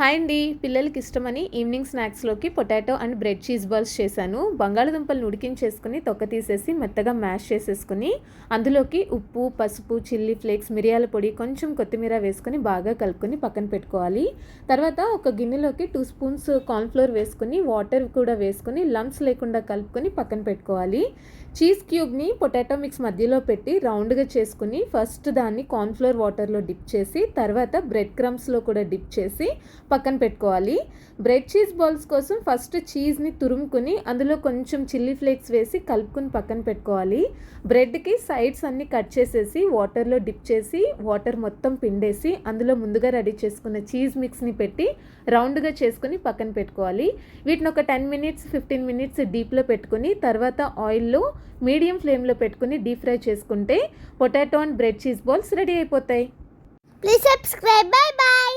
Hi అండి. పిల్లలకి ఇష్టమని ఈవినింగ్ స్నాక్స్లోకి potato and bread cheese balls చేశాను. బంగాళదుంపలను ఉడికించేసుకుని తొక్క తీసేసి మెత్తగా మ్యాష్ చేసేసుకుని అందులోకి ఉప్పు, పసుపు, చిల్లీ ఫ్లేక్స్, మిరియాల పొడి, కొంచెం కొత్తిమీర వేసుకొని బాగా కలుపుకొని పక్కన పెట్టుకోవాలి. తర్వాత ఒక గిన్నెలోకి 2 స్పూన్స్ కార్న్ఫ్లోర్ వేసుకుని వాటర్ కూడా వేసుకుని లంప్స్ లేకుండా కలుపుకొని పక్కన పెట్టుకోవాలి. చీజ్ క్యూబ్ని పొటాటో మిక్స్ మధ్యలో పెట్టి రౌండ్గా చేసుకుని ఫస్ట్ దాన్ని కార్న్ఫ్లోర్ వాటర్లో డిప్ చేసి తర్వాత బ్రెడ్ క్రమ్స్లో కూడా డిప్ చేసి పక్కన పెట్టుకోవాలి. బ్రెడ్ చీజ్ బాల్స్ కోసం ఫస్ట్ చీజ్ని తురుముకుని అందులో కొంచెం చిల్లీ ఫ్లేక్స్ వేసి కలుపుకుని పక్కన పెట్టుకోవాలి. బ్రెడ్కి సైడ్స్ అన్నీ కట్ చేసేసి వాటర్లో డిప్ చేసి వాటర్ మొత్తం పిండేసి అందులో ముందుగా రెడీ చేసుకున్న చీజ్ మిక్స్ని పెట్టి రౌండ్గా చేసుకుని పక్కన పెట్టుకోవాలి. వీటిని ఒక 10 మినిట్స్ 15 మినిట్స్ డీప్లో పెట్టుకుని తర్వాత ఆయిల్లో మీడియం ఫ్లేమ్లో పెట్టుకుని డీప్ ఫ్రై చేసుకుంటే potato and bread cheese balls ready అయిపోతాయి. Please subscribe. Bye by.